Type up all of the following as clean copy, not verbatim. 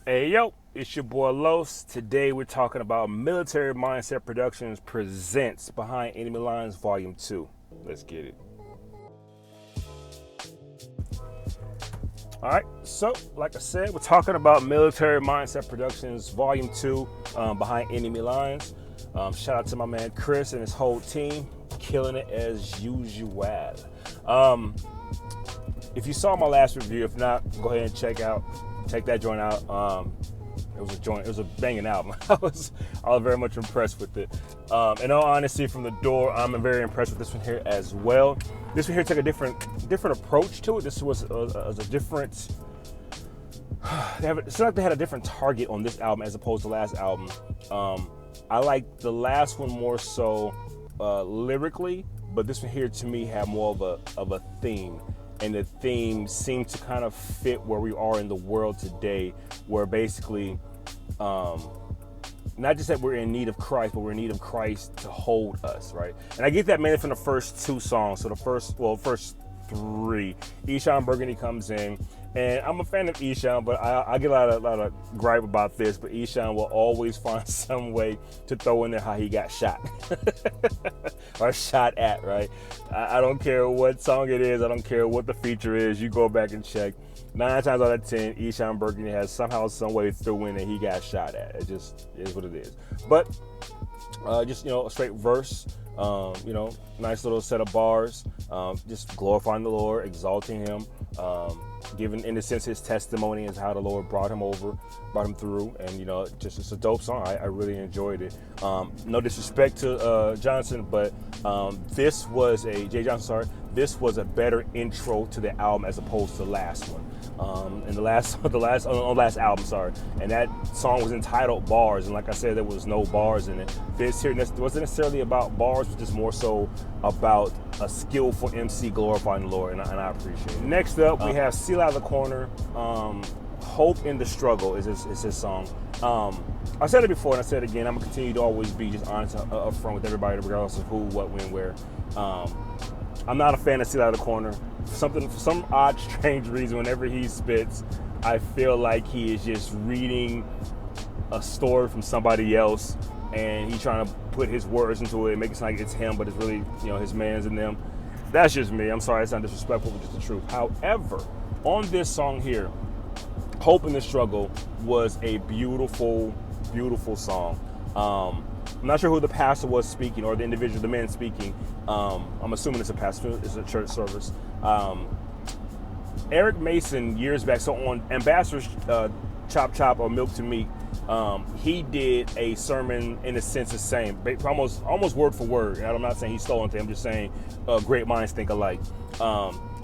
Hey yo, it's your boy Los. Today we're talking about Military Mindset Productions presents Behind Enemy Lines Volume 2. Let's get it. All right, so like I said, we're talking about Military Mindset Productions Volume 2, Behind Enemy Lines. Shout out to my man Chris and his whole team, killing it as usual. If you saw my last review, if not, go ahead and check that joint out. It was a banging album. I was very much impressed with it. In all honesty, from the door, I'm very impressed with this one here as well. This one here took a different approach to it. This was a different. It's like they had a different target on this album as opposed to the last album. I like the last one more so lyrically, but this one here to me had more of a theme. And the theme seemed to kind of fit where we are in the world today, where basically, not just that we're in need of Christ, but we're in need of Christ to hold us, right? And I get that mainly from the first two songs. So the first three, Eshawn Burgundy comes in, and I'm a fan of Eshawn, but I get a lot of gripe about this, but Eshawn will always find some way to throw in there how he got shot or shot at, right? I don't care what song it is, I don't care what the feature is, you go back and check. 9 times out of 10, Eshawn Burgundy has somehow, some way threw in that he got shot at. It just is what it is. But just a straight verse. Nice little set of bars, just glorifying the Lord, exalting him, giving, in a sense, his testimony as how the Lord brought him through, and just it's a dope song. I really enjoyed it. No disrespect to Johnson, but this was Jay Johnson. Sorry, this was a better intro to the album as opposed to the last one. And the last album, sorry, and that song was entitled Bars, and like I said, there was no bars in it. This here wasn't necessarily about bars, but just more so about a skillful MC glorifying the Lord, and I appreciate it. Next up, we have Seal Out of the Corner. Hope in the Struggle is his song. I said it before and I said it again. I'm gonna continue to always be just honest up front with everybody, regardless of who, what, when, where. I'm not a fan of Seal Out of the Corner. For some odd, strange reason, whenever he spits, I feel like he is just reading a story from somebody else, and he's trying to put his words into it and make it sound like it's him, but it's really, his man's in them. That's just me. I'm sorry, it's not disrespectful, but just the truth. However, on this song here, Hope in the Struggle was a beautiful, beautiful song. I'm not sure who the pastor was speaking or the man speaking. I'm assuming it's a pastor, it's a church service. Eric Mason, years back, so on Ambassador's Chop Chop or Milk to Meat, he did a sermon in a sense the same, almost word for word. And I'm not saying he stole anything, I'm just saying great minds think alike.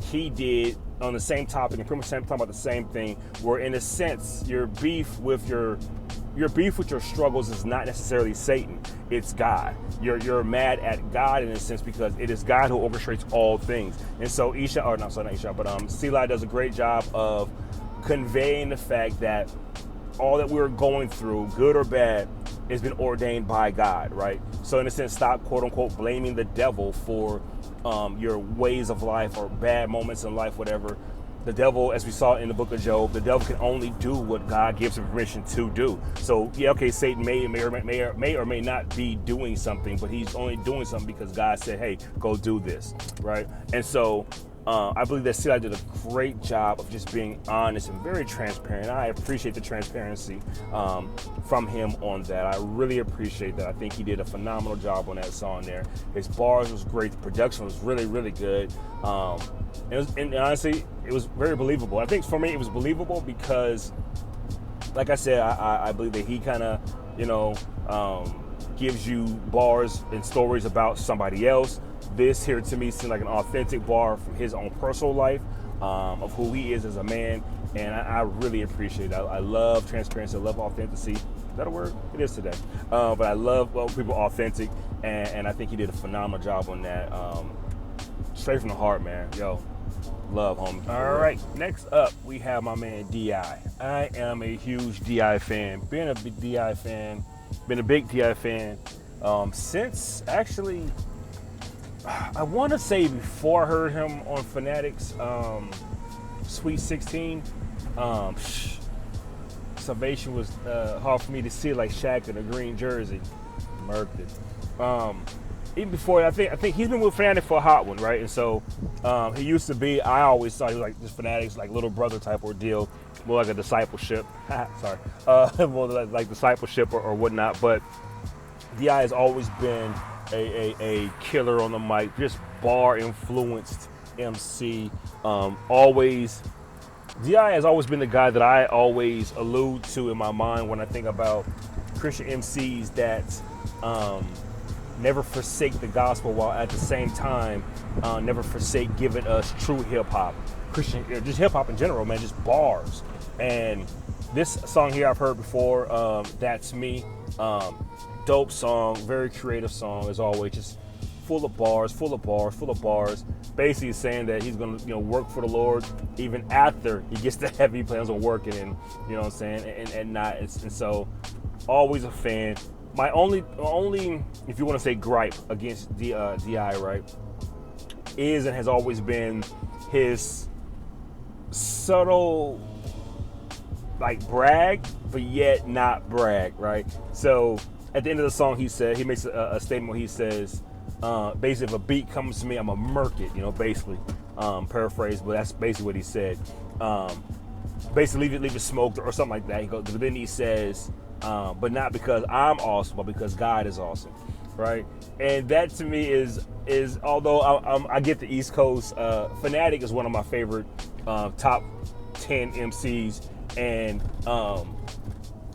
He did on the same topic and pretty much talking about the same thing, where in a sense your beef with your struggles is not necessarily Satan, it's God. You're mad at God in a sense because it is God who orchestrates all things. And so Selah does a great job of conveying the fact that all that we're going through, good or bad, has been ordained by God, right? So in a sense, stop quote unquote blaming the devil for your ways of life or bad moments in life, whatever. The devil, as we saw in the book of Job, the devil can only do what God gives him permission to do. So, yeah, okay, Satan may or may not be doing something, but he's only doing something because God said, hey, go do this, right? And so I believe that Selah did a great job of just being honest and very transparent. I appreciate the transparency from him on that. I really appreciate that. I think he did a phenomenal job on that song there. His bars was great. The production was really, really good. And honestly, it was very believable. I think for me, it was believable because, like I said, I believe that he kind of, gives you bars and stories about somebody else. This here to me seemed like an authentic bar from his own personal life, of who he is as a man, and I really appreciate it. I love transparency, I love authenticity. Is that a word? It is today. But I love people authentic, and I think he did a phenomenal job on that. Straight from the heart, man. Yo, love, homie. All right, next up, we have my man D.I. I am a huge D.I. fan. Been a big D.I. fan since, actually, I want to say before I heard him on Fanatics, Sweet 16. salvation was hard for me to see, like Shaq in a green jersey. Murked it. Even before, I think he's been with Fanatic for a hot one, right? And so he used to be, I always thought he was like this Fanatic's like little brother type ordeal, more like a discipleship. Sorry. More like discipleship or whatnot. But D.I. has always been a killer on the mic, just bar influenced MC. Always, D.I. has always been the guy that I always allude to in my mind when I think about Christian MCs that never forsake the gospel, while at the same time never forsake giving us true hip hop, Christian, just hip hop in general, man, just bars. And this song here I've heard before, That's Me. Dope song, very creative song as always, just full of bars. Basically saying that he's gonna, work for the Lord even after he gets to heaven. He plans on working, and you know what I'm saying, and not. And so, always a fan. My only, if you want to say gripe against D.I., right, is and has always been his subtle, like, brag, but yet not brag, right? So at the end of the song, he makes a statement where he says, basically, if a beat comes to me, I'm gonna murk it, basically, paraphrase, but that's basically what he said. Basically, leave it smoked or something like that. He goes, but then he says, but not because I'm awesome, but because God is awesome, right? And that to me is although I get the East Coast, Fanatic is one of my favorite top 10 MCs, and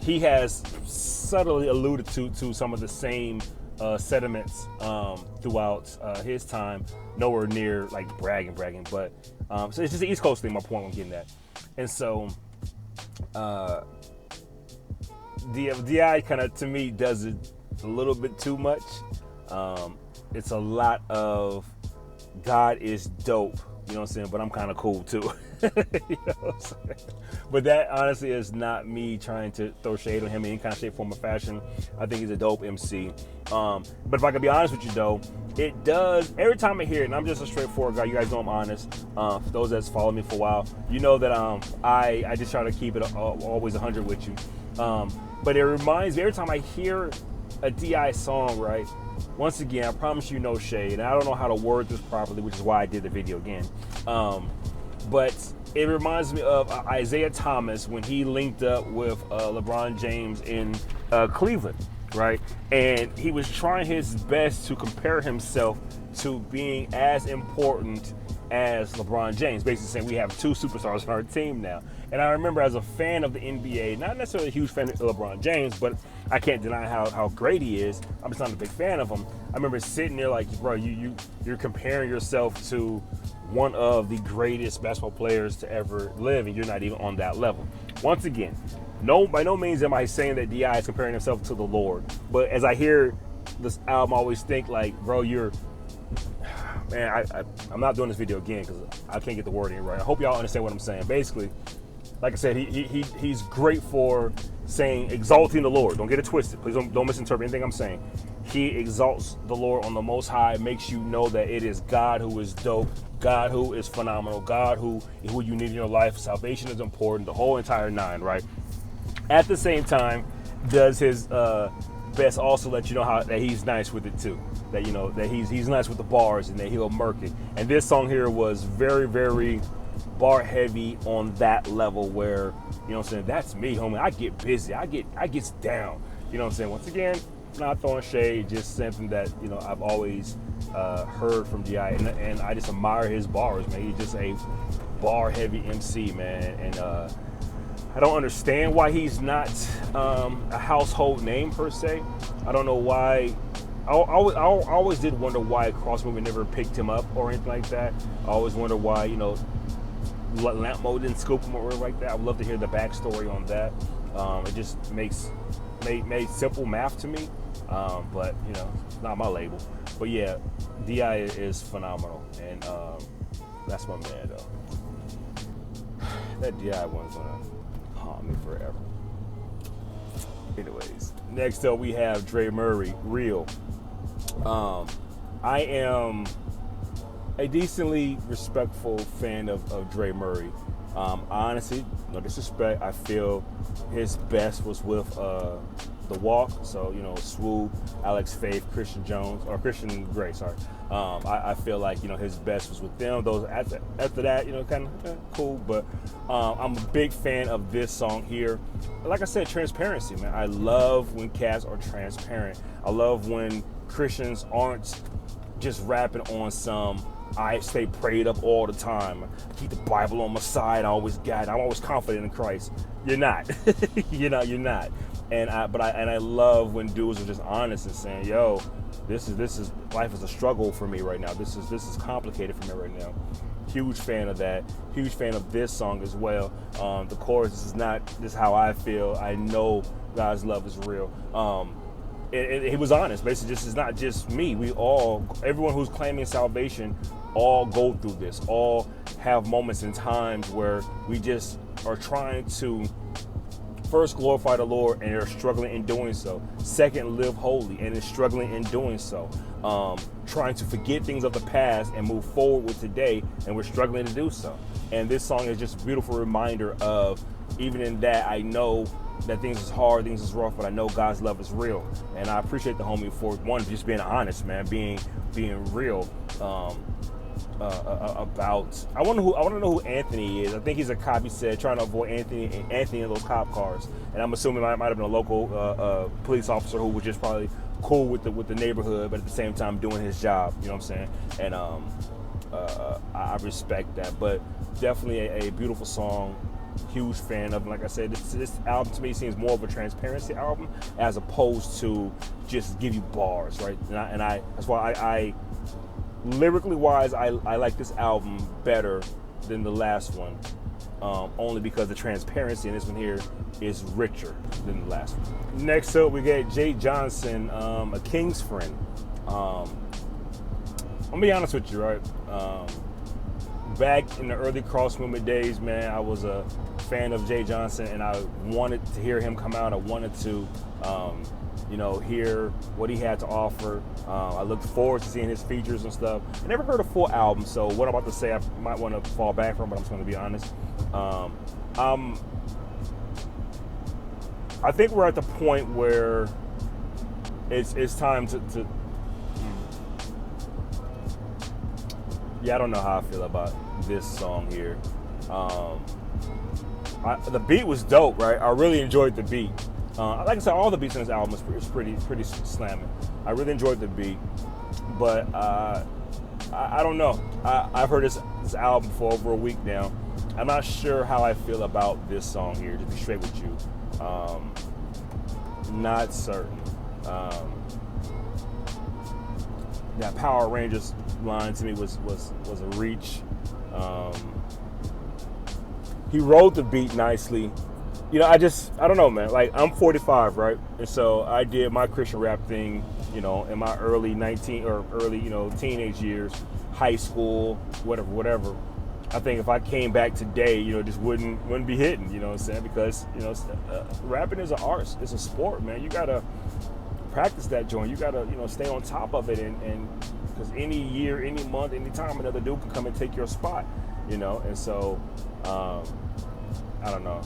he has subtly alluded to some of the same sentiments throughout his time, nowhere near like bragging, but so it's just the East Coast thing. My point I'm getting at, and so D.I. kind of, to me, does it a little bit too much. It's a lot of God is dope, you know what I'm saying, but I'm kind of cool too. You know what I'm saying? But that honestly is not me trying to throw shade on him in any kind of shape, form, or fashion. I think he's a dope MC. But if I can be honest with you though, it does, every time I hear it, and I'm just a straightforward guy, you guys know I'm honest. For those that's followed me for a while, you know that I just try to keep it always 100 with you. But it reminds me, every time I hear a D.I. song, right, once again, I promise you no shade, and I don't know how to word this properly, which is why I did the video again. But it reminds me of Isaiah Thomas when he linked up with LeBron James in Cleveland, right? And he was trying his best to compare himself to being as important as LeBron James, basically saying we have two superstars on our team now. And I remember, as a fan of the NBA, not necessarily a huge fan of LeBron James, but I can't deny how great he is. I'm just not a big fan of him. I remember sitting there like, bro, you're comparing yourself to one of the greatest basketball players to ever live, and you're not even on that level. Once again, by no means am I saying that D.I. is comparing himself to the Lord. But as I hear this album, I always think like, bro, man, I'm not doing this video again because I can't get the wording right. I hope y'all understand what I'm saying. Basically, like I said, he's great for saying exalting the Lord. Don't get it twisted. Please don't misinterpret anything I'm saying. He exalts the Lord on the Most High, makes you know that it is God who is dope, God who is phenomenal, God who you need in your life. Salvation is important, the whole entire nine, right? At the same time, does his best also let you know that he's nice with it too. That that he's nice with the bars and that he'll murk it. And this song here was very, very bar heavy on that level where, you know what I'm saying, that's me, homie. I get busy. I gets down. You know what I'm saying? Once again, not throwing shade, just something that, I've always heard from D.I. and I just admire his bars, man. He's just a bar heavy MC, man. And I don't understand why he's not a household name per se. I don't know why. I always did wonder why Cross Movement never picked him up or anything like that. I always wonder why, Lampmo didn't scoop him or like that. I would love to hear the backstory on that. It just made simple math to me. But it's not my label. But yeah, D.I. is phenomenal, and that's my man though. That D.I. one's gonna haunt me forever. Anyways, next up we have Dre Murray Real. I am a decently respectful fan of Dre Murray. Honestly, No disrespect. I feel his best was with The Walk. So, Swoop, Alex Faith, Christian Jones, or Christian Gray, sorry. I feel like, his best was with them. Those after that, kind of cool. But I'm a big fan of this song here. Like I said, transparency, man. I love when cats are transparent. I love when Christians aren't just rapping on some, I stay prayed up all the time, I keep the Bible on my side, I'm always confident in Christ. You're not. You're not. And I love when dudes are just honest and saying, yo, this is life is a struggle for me right now. This is complicated for me right now. Huge fan of that. Huge fan of this song as well. The chorus, this is how I feel. I know God's love is real. And he was honest. Basically, this is not just me. Everyone who's claiming salvation, all go through this. All have moments and times where we just are trying to first glorify the Lord and are struggling in doing so. Second, live holy and is struggling in doing so. Trying to forget things of the past and move forward with today, and we're struggling to do so. And this song is just a beautiful reminder of, even in that, I know that things is hard, things is rough, but I know God's love is real. And I appreciate the homie for, one, just being honest, man, being real about. I want to know who Anthony is. I think he's a cop. He said trying to avoid Anthony in those cop cars. And I'm assuming it might have been a local police officer who was just probably cool with the neighborhood, but at the same time doing his job. You know what I'm saying? And I respect that. But definitely a beautiful song. Huge fan of it. Like I said, this album to me seems more of a transparency album as opposed to just give you bars, right? And that's why I lyrically wise, I like this album better than the last one, only because the transparency in this one here is richer than the last one. Next up, we get Jay Johnson, A King's Friend. I'm gonna be honest with you, right? Back in the early cross movement days, man, I was a fan of Jay Johnson, and I wanted to hear him come out. I wanted to, hear what he had to offer. I looked forward to seeing his features and stuff. I never heard a full album, so what I'm about to say, I might want to fall back from, but I'm just going to be honest. I think we're at the point where it's time to I don't know how I feel about this song here. The beat was dope, right? I really enjoyed the beat. Like I said, all the beats in this album is pretty slamming. I really enjoyed the beat, but I don't know. I've heard this album for over a week now. I'm not sure how I feel about this song here, to be straight with you. Not certain. That Power Rangers line to me was a reach. He rode the beat nicely. I don't know, man. Like, I'm 45, right? And so I did my Christian rap thing, in my early teenage years, high school, whatever. I think if I came back today, just wouldn't be hitting, you know what I'm saying? Because, rapping is an art, it's a sport, man. You gotta practice that joint. You gotta, stay on top of it, and because any year, any month, any time, another dude can come and take your spot, And so, I don't know.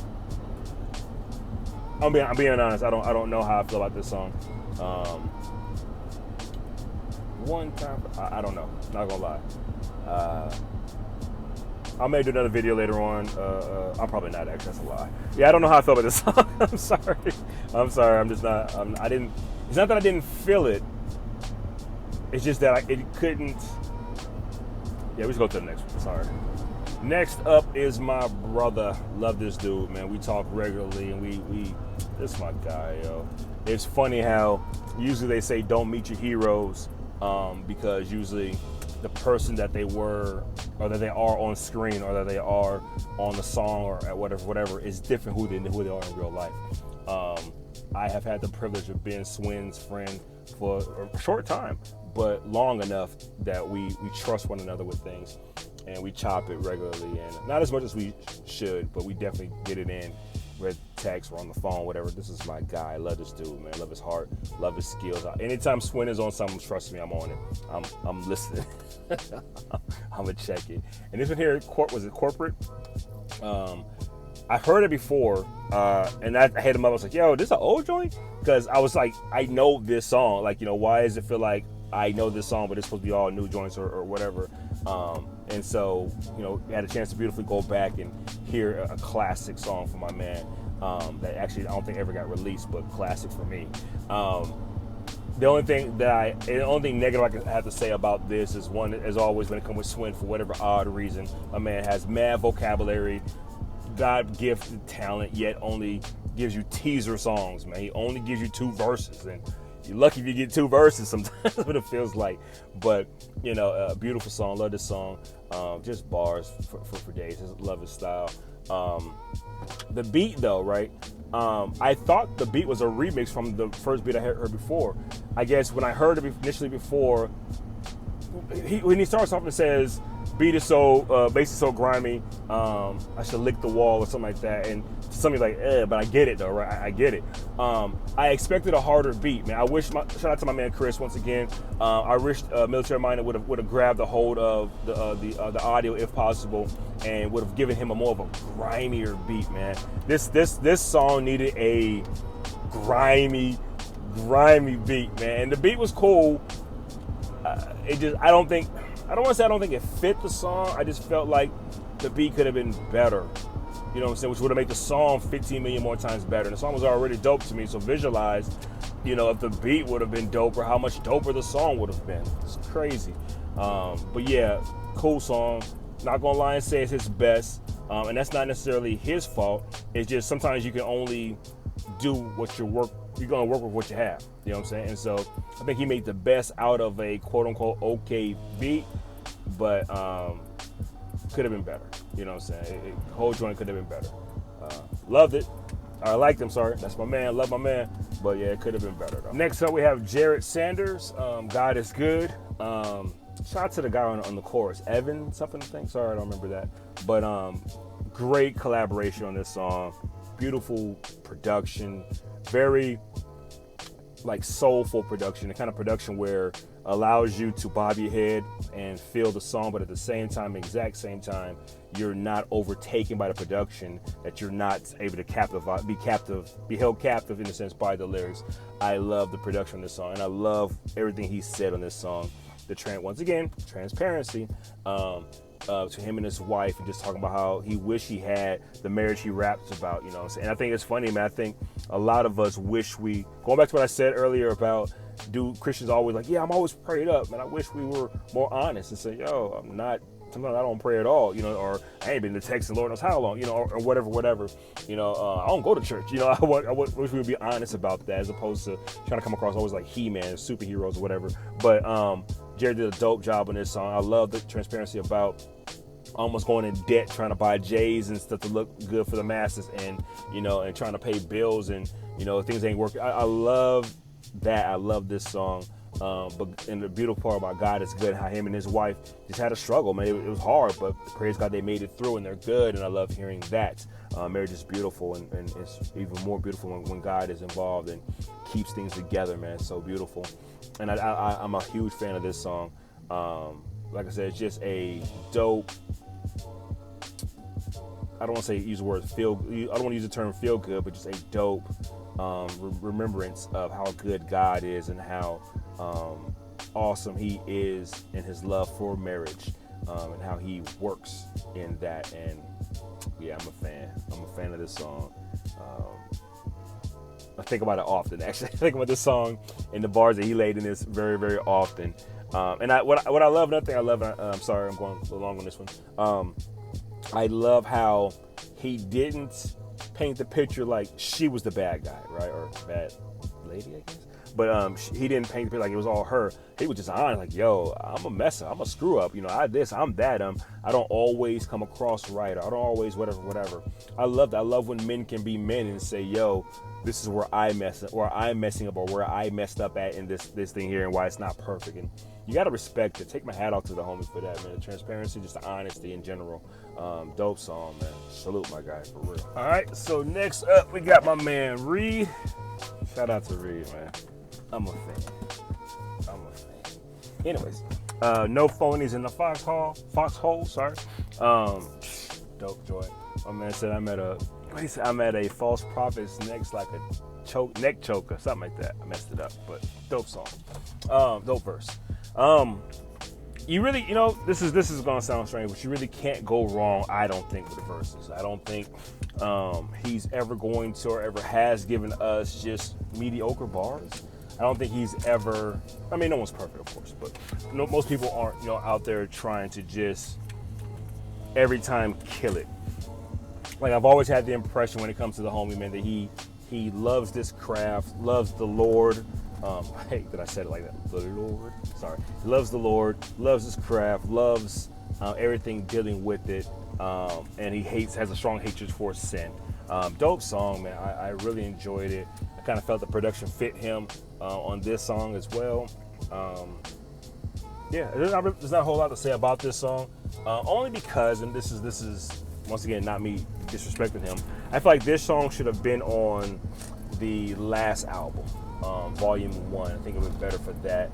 I'm being honest. I don't know how I feel about this song. One time, I don't know. Not gonna lie. I may do another video later on. I'm probably not, actually. That's a lie. Yeah, I don't know how I feel about this song. I'm sorry. I'm just not. I didn't. It's not that I didn't feel it. It's just that it couldn't. Yeah, we should go to the next one. Sorry. Next up is my brother. Love this dude, man. We talk regularly, and we this is my guy, yo. It's funny how usually they say don't meet your heroes, because usually the person that they were, or that they are on screen, or that they are on the song, or at whatever is different who they are in real life. I have had the privilege of being Swin's friend for a short time, but long enough that we trust one another with things, and we chop it regularly, and not as much as we should, but we definitely get it in. Read text or on the phone, whatever. This is my guy. I love this dude, man. Love his heart, love his skills. Anytime Swin is on something, trust me, I'm on it. I'm listening. I'm gonna check it. And this one here, was it Corporate? I've heard it before, and I hit him up. I was like, "Yo, this an old joint?" Because I was like, "I know this song. Like, why does it feel like I know this song, but it's supposed to be all new joints or whatever?" And so, had a chance to beautifully go back and hear a classic song from my man that actually I don't think ever got released, but classic for me. The only thing negative I can have to say about this is, one, as always, when it comes with Swin, for whatever odd reason, my man has mad vocabulary, God-gifted talent, yet only gives you teaser songs, man. He only gives you 2 verses, and you're lucky if you get 2 verses sometimes, what it feels like. But, a beautiful song. Love this song. Just bars for days. Love his style. The beat, though, right? I thought the beat was a remix from the first beat I had heard before. I guess when I heard it initially before, when he starts off and says, beat is so, bass is so grimy, I should lick the wall or something like that. And somebody's like, but I get it though, right? I get it. I expected a harder beat, man. Shout out to my man Chris once again. I wish Military Minded would have grabbed a hold of the audio if possible, and would have given him more of a grimier beat, man. This song needed a grimy beat, man. And the beat was cool. I don't want to say I don't think it fit the song. I just felt like the beat could have been better. You know what I'm saying? Which would have made the song 15 million more times better. And the song was already dope to me. So visualize, if the beat would have been doper, how much doper the song would have been. It's crazy. But yeah, cool song. Not gonna lie and say it's his best. And that's not necessarily his fault. It's just sometimes you can only do what you're gonna work with what you have. You know what I'm saying? And so I think he made the best out of a quote unquote okay beat, but could have been better. You know what I'm saying? The whole joint could have been better. Loved it. I liked him, sorry. That's my man. Love my man. But yeah, it could have been better though. Next up we have Jared Sanders. God is Good. Shout out to the guy on the chorus. Evan something I think. Sorry, I don't remember that. But great collaboration on this song. Beautiful production. Very soulful production, the kind of production where allows you to bob your head and feel the song, but at the exact same time, you're not overtaken by the production, that you're not able to be held captive in a sense by the lyrics. I love the production of this song, and I love everything he said on this song. Once again, transparency. To him and his wife, and just talking about how he wished he had the marriage he raps about, what I'm saying? And I think it's funny, man. I think a lot of us wish going back to what I said earlier about, do Christians always I'm always prayed up, man. I wish we were more honest and say, yo, I'm not, sometimes I don't pray at all, or I ain't been to Texas Lord knows how long, or whatever. I don't go to church, I wish we would be honest about that, as opposed to trying to come across always like He-Man, superheroes or whatever. But Jared did a dope job on this song. I love the transparency about almost going in debt trying to buy J's and stuff to look good for the masses, and and trying to pay bills, and things ain't working. I love that. I love this song. And the beautiful part about God is Good, how him and his wife just had a struggle, man. It was hard, but praise God they made it through, and they're good, and I love hearing that. Marriage is beautiful, and it's even more beautiful when God is involved and keeps things together, man. It's so beautiful. And I'm a huge fan of this song. Like I said, it's just a dope, I don't want to use the word I don't want to use the term feel good, but just a dope remembrance of how good God is, and how awesome he is in his love for marriage, and how he works in that. And yeah, I'm a fan of this song. I think about it often, actually. I think about this song and the bars that he laid in this very, very often. And what I love, another thing I love, I'm sorry, I'm going a little long on this one. I love how he didn't paint the picture like she was the bad guy, right? Or bad lady, I guess. But he didn't paint the picture like it was all her. He was just honest, like, yo, I'm a mess up, I'm a screw up. I'm that. I don't always come across right, or I don't always whatever. I love that. I love when men can be men and say, yo, this is where I mess up, or I'm messing up, or where I messed up at in this thing here, and why it's not perfect. And you gotta respect it. Take my hat off to the homies for that, man. The transparency, just the honesty in general. Dope song, man. Salute my guy, for real. All right, so next up we got my man Reed. Shout out to Reed, man. I'm a fan. Anyways, no phonies in the foxhole. Sorry. Dope joy. My man said I met a he said, I'm at a false prophet's neck like a neck choker, something like that. I messed it up, but dope song. Dope verse. You really, this is gonna sound strange, but you really can't go wrong, I don't think, with the verses. I don't think he's ever going to or ever has given us just mediocre bars. I don't think he's ever, no one's perfect, of course, but most people aren't, out there trying to just every time kill it. Like, I've always had the impression when it comes to the homie, man, that he loves this craft, loves the Lord. I hate that I said it like that. The Lord. Sorry. He loves the Lord, loves his craft, loves everything dealing with it, and he has a strong hatred for sin. Dope song, man. I really enjoyed it. I kind of felt the production fit him on this song as well. There's not a whole lot to say about this song, only because, and this is once again not me disrespecting him, I feel like this song should have been on the last album, Volume 1. I think it would be better for that.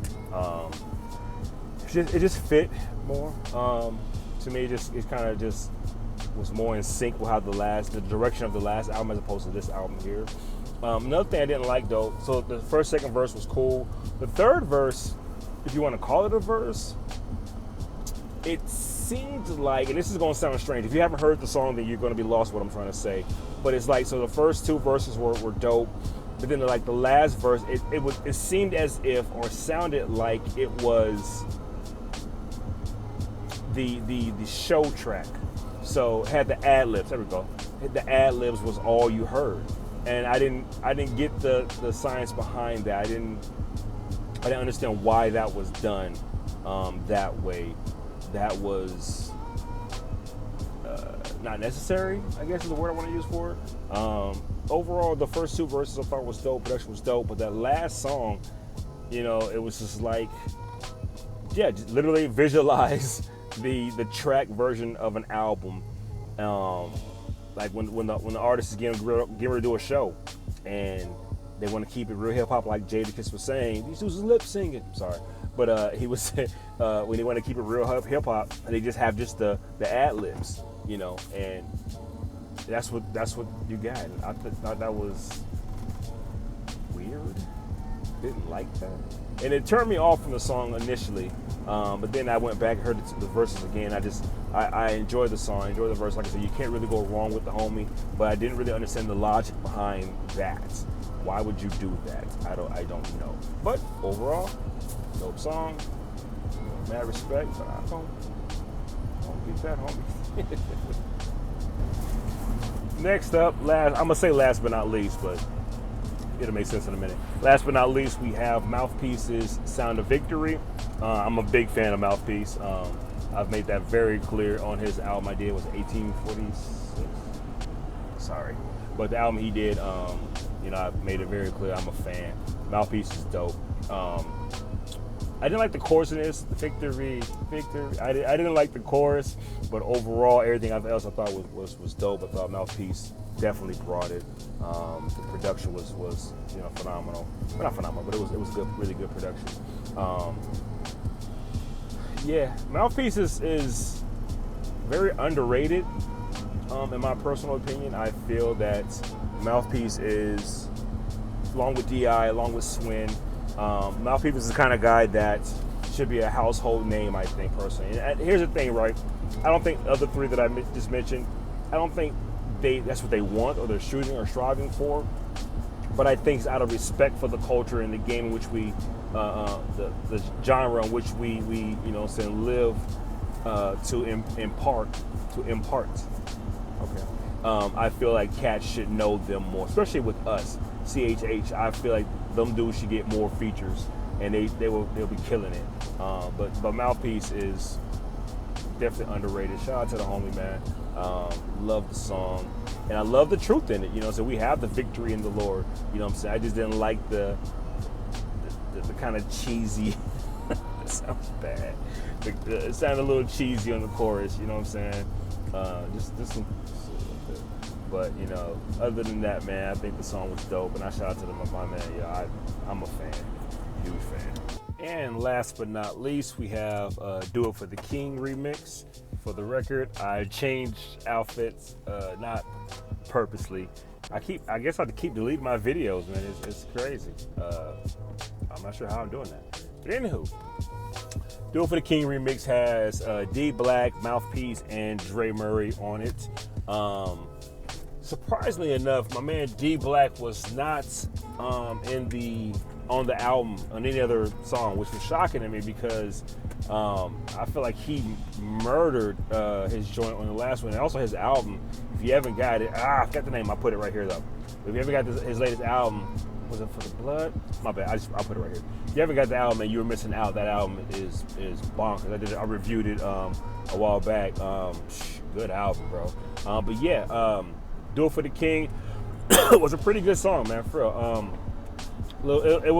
It just fit more. To me, it kind of just was more in sync with how the direction of the last album as opposed to this album here. Another thing I didn't like, though, so the first, second verse was cool. The third verse, if you want to call it a verse, it seemed like, and this is going to sound strange, if you haven't heard the song, then you're going to be lost what I'm trying to say. But it's like, so the first two verses were dope, but then the last verse, it seemed as if, or sounded like it was the show track. So it had the ad libs. There we go. The ad libs was all you heard, and I didn't get the science behind that. I didn't understand why that was done that way. That was not necessary, I guess is the word I want to use for it. Overall, the first two verses I thought was dope. Production was dope, but that last song, it was just like, just literally visualize the track version of an album, like when the artist is getting ready to do a show, and they want to keep it real hip hop, like Jadakiss was saying. These dudes lip singing. Sorry, but he was when they want to keep it real hip hop, they just have just the ad libs, and that's what you got. And I thought that was weird. Didn't like that. And it turned me off from the song initially, but then I went back and heard the verses again. I enjoyed the song, I enjoyed the verse. Like I said, you can't really go wrong with the homie, but I didn't really understand the logic behind that. Why would you do that? I don't know. But overall, dope song, mad respect, but I don't get that, homie. Next up, I'm gonna say last but not least, but it'll make sense in a minute. Last but not least, we have Mouthpiece's Sound of Victory. I'm a big fan of Mouthpiece. I've made that very clear on his album I did, was 1846? Sorry. But the album he did, I've made it very clear I'm a fan. Mouthpiece is dope. I didn't like the chorus in this, victory. I didn't like the chorus, but overall, everything else I thought was dope. I thought Mouthpiece definitely brought it. The production was phenomenal. Well, not phenomenal, but it was good, really good production. Mouthpiece is very underrated. In my personal opinion, I feel that Mouthpiece is, along with DI, along with Swin, Mouthpiece is the kind of guy that should be a household name, I think, personally. And here's the thing, right? I don't think the other three that I just mentioned, I don't think that's what they want or they're shooting or striving for. But I think it's out of respect for the culture and the game in which we, the genre in which we live to impart. Okay. I feel like cats should know them more, especially with us. CHH, I feel like them dudes should get more features, and they'll be killing it. But Mouthpiece is definitely underrated. Shout out to the homie, man. Love the song, and I love the truth in it. So we have the victory in the Lord. You know what I'm saying? I just didn't like the kind of cheesy. That sounds bad. It sounded a little cheesy on the chorus. You know what I'm saying? Just some. But other than that, man, I think the song was dope, and I shout out to my man. Yeah, I'm a fan, huge fan. And last but not least, we have "Do It for the King" remix For the record, I changed outfits, not purposely. I guess I keep deleting my videos, man. It's crazy. I'm not sure how I'm doing that. But anywho, Do It For The King remix has D Black, Mouthpiece, and Dre Murray on it. Surprisingly enough, my man D Black was not on the album on any other song, which was shocking to me because I feel like he murdered his joint on the last one. And also his album, if you haven't got it, I forgot the name, I'll put it right here though. If you haven't got his latest album, was it For The Blood? My bad, I'll put it right here. If you haven't got the album and you were missing out, that album is bonkers. I reviewed it a while back. Good album, bro. But yeah, Do It For The King was a pretty good song, man, for real.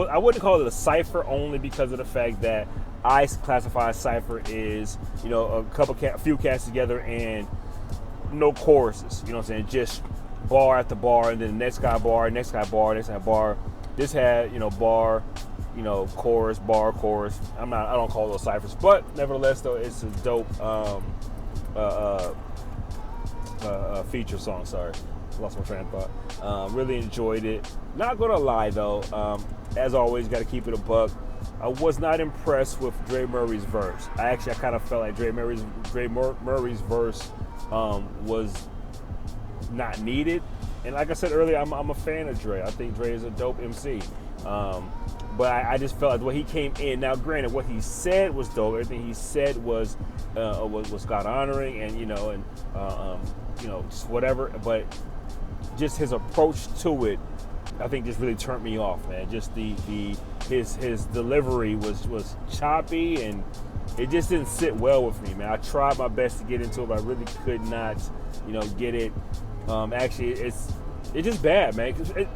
I wouldn't call it a cipher only because of the fact that I classify a cipher as, a few cats together and no choruses. You know what I'm saying? Just bar after bar, and then the next guy bar, next guy bar, next guy bar. This had, bar, chorus, bar, chorus. I don't call those ciphers, but nevertheless, though, it's a dope feature song. Sorry, lost my train of thought. Really enjoyed it. Not gonna lie though, as always, got to keep it a buck. I was not impressed with Dre Murray's verse. I kind of felt like Dre Murray's verse was not needed. And like I said earlier, I'm a fan of Dre. I think Dre is a dope MC. But I just felt like the way he came in. Now, granted, what he said was dope. Everything he said was God honoring, and just whatever. But just his approach to it, I think, just really turned me off, man. Just his delivery was choppy, and it just didn't sit well with me, man. I tried my best to get into it, but I really could not, get it. Actually, it's just bad, man.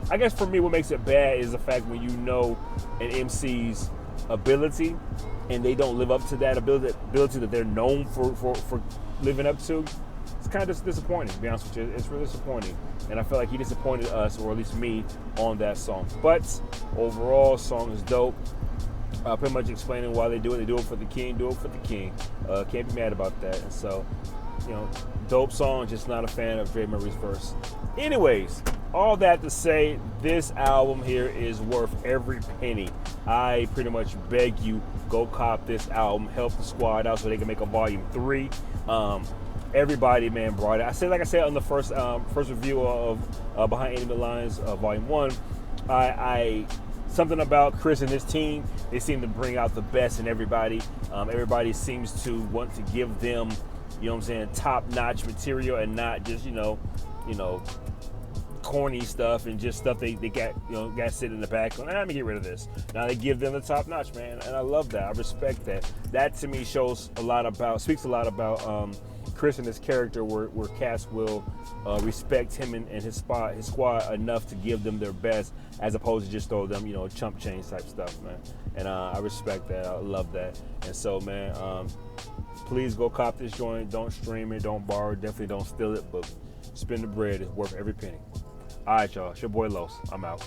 I guess for me, what makes it bad is the fact when you know an MC's ability and they don't live up to that ability that they're known for living up to. It's kind of disappointing, to be honest with you. It's really disappointing. And I feel like he disappointed us, or at least me, on that song. But overall, song is dope. Pretty much explaining why they do it. They do it for the king, do it for the king. Can't be mad about that. And so, dope song, just not a fan of Dre Murray's verse. Anyways, all that to say, this album here is worth every penny. I pretty much beg you, go cop this album, help the squad out so they can make a volume 3. Everybody, man, brought it. Like I said on the first review of Behind Enemy Lines, Volume 1, something about Chris and his team, they seem to bring out the best in everybody. Everybody seems to want to give them, top-notch material and not just, corny stuff and just stuff they got, got sitting in the back. Let me get rid of this. Now they give them the top-notch, man, and I love that. I respect that. That to me speaks a lot about Chris and his character, where cats will respect him and his squad enough to give them their best, as opposed to just throw them, chump change type stuff, man. And I respect that. I love that. And so, man, please go cop this joint. Don't stream it. Don't borrow it. Definitely don't steal it. But spend the bread. It's worth every penny. All right, y'all. It's your boy Los. I'm out.